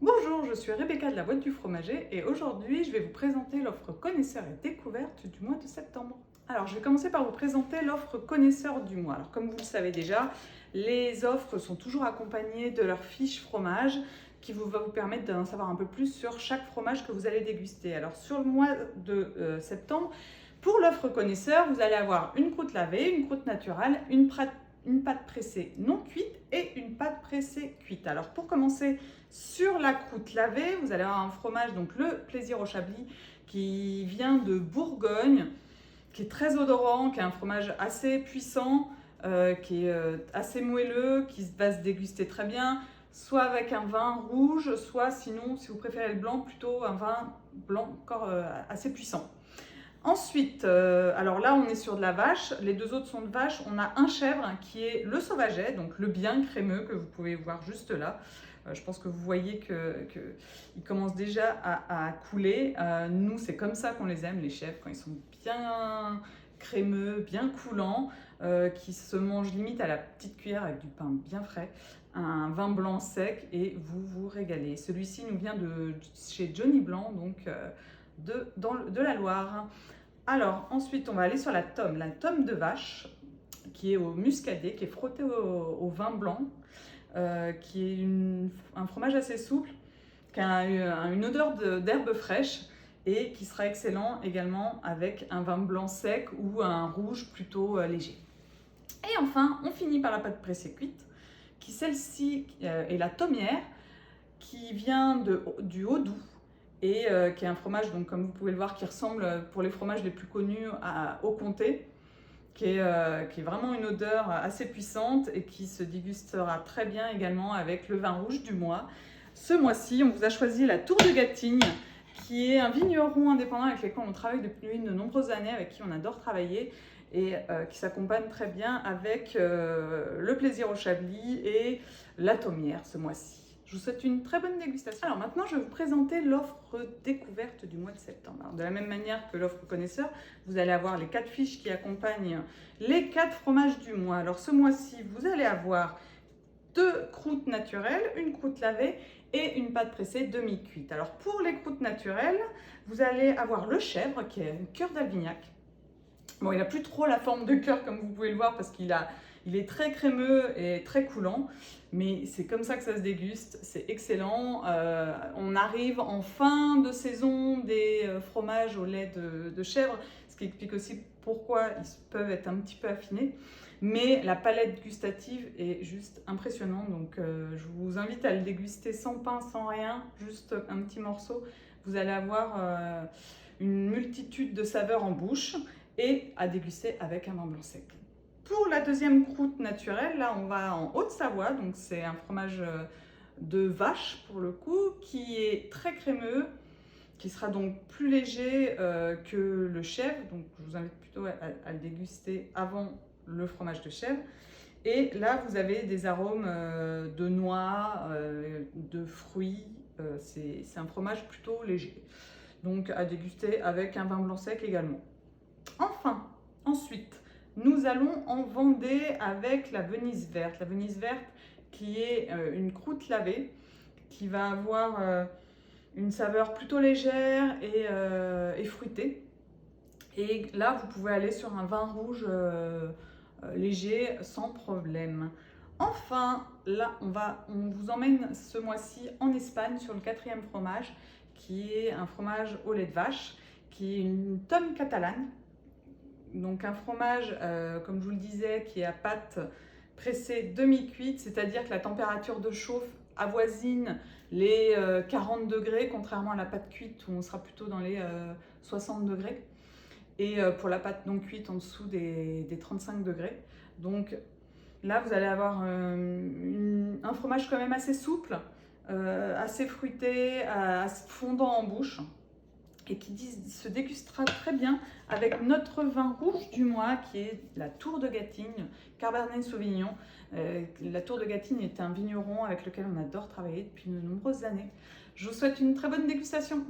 Bonjour, je suis Rebecca de la boîte du fromager et aujourd'hui je vais vous présenter l'offre connaisseur et découverte du mois de septembre. Alors je vais commencer par vous présenter l'offre connaisseur du mois. Alors comme vous le savez déjà, les offres sont toujours accompagnées de leur fiche fromage qui va vous permettre d'en savoir un peu plus sur chaque fromage que vous allez déguster. Alors sur le mois de septembre, pour l'offre connaisseur, vous allez avoir une croûte lavée, une croûte naturelle, une pâte pressée non cuite et une pâte pressée cuite. Alors pour commencer, sur la croûte lavée, vous allez avoir un fromage, donc le Plaisir au Chablis, qui vient de Bourgogne, qui est très odorant, qui est un fromage assez puissant, qui est assez moelleux, qui va se déguster très bien, soit avec un vin rouge, soit sinon, si vous préférez le blanc, plutôt un vin blanc encore assez puissant. Ensuite, alors là on est sur de la vache, les deux autres sont de vache. On a un chèvre qui est le sauvaget, donc le bien crémeux que vous pouvez voir juste là. Je pense que vous voyez qu'il commence déjà à couler. Nous c'est comme ça qu'on les aime, les chèvres, quand ils sont bien crémeux, bien coulants, qui se mangent limite à la petite cuillère avec du pain bien frais, un vin blanc sec et vous vous régalez. Celui-ci nous vient de chez Johnny Blanc, donc de la Loire. Alors ensuite on va aller sur la tome de vache qui est au muscadet, qui est frotté au vin blanc, qui est un fromage assez souple, qui a une odeur d'herbe fraîche et qui sera excellent également avec un vin blanc sec ou un rouge plutôt léger. Et enfin on finit par la pâte pressée cuite, qui celle-ci est la tomière, qui vient du Haut-Doubs, et qui est un fromage, donc, comme vous pouvez le voir, qui ressemble pour les fromages les plus connus au comté, qui est vraiment une odeur assez puissante et qui se dégustera très bien également avec le vin rouge du mois. Ce mois-ci, on vous a choisi la Tour de Gâtine, qui est un vigneron indépendant avec lequel on travaille depuis de nombreuses années, avec qui on adore travailler et qui s'accompagne très bien avec le Plaisir au Chablis et la Tomière ce mois-ci. Je vous souhaite une très bonne dégustation. Alors maintenant, je vais vous présenter l'offre découverte du mois de septembre. Alors, de la même manière que l'offre connaisseur, vous allez avoir les 4 fiches qui accompagnent les 4 fromages du mois. Alors ce mois-ci, vous allez avoir 2 croûtes naturelles, une croûte lavée et une pâte pressée demi-cuite. Alors pour les croûtes naturelles, vous allez avoir le chèvre qui est un cœur d'Alvignac. Bon, il n'a plus trop la forme de cœur comme vous pouvez le voir parce qu'il est très crémeux et très coulant, mais c'est comme ça que ça se déguste, c'est excellent. On arrive en fin de saison des fromages au lait de chèvre, ce qui explique aussi pourquoi ils peuvent être un petit peu affinés. Mais la palette gustative est juste impressionnante, donc je vous invite à le déguster sans pain, sans rien, juste un petit morceau. Vous allez avoir une multitude de saveurs en bouche et à déguster avec un vin blanc sec. Pour la deuxième croûte naturelle, là on va en Haute-Savoie, donc c'est un fromage de vache pour le coup, qui est très crémeux, qui sera donc plus léger que le chèvre, donc je vous invite plutôt à le déguster avant le fromage de chèvre. Et là vous avez des arômes de noix, de fruits, c'est un fromage plutôt léger, donc à déguster avec un vin blanc sec également. Enfin, ensuite, nous allons en Vendée avec la Venise verte. La Venise verte qui est une croûte lavée qui va avoir une saveur plutôt légère et fruitée. Et là, vous pouvez aller sur un vin rouge léger sans problème. Enfin, là, on vous emmène ce mois-ci en Espagne sur le 4e fromage, qui est un fromage au lait de vache, qui est une tome catalane. Donc un fromage, comme je vous le disais, qui est à pâte pressée demi-cuite, c'est-à-dire que la température de chauffe avoisine les 40 degrés, contrairement à la pâte cuite où on sera plutôt dans les 60 degrés. Et pour la pâte non cuite, en dessous des 35 degrés. Donc là, vous allez avoir un fromage quand même assez souple, assez fruité, assez fondant en bouche, et qui se dégustera très bien avec notre vin rouge du mois qui est la Tour de Gâtine, Cabernet Sauvignon. La Tour de Gâtine est un vigneron avec lequel on adore travailler depuis de nombreuses années. Je vous souhaite une très bonne dégustation.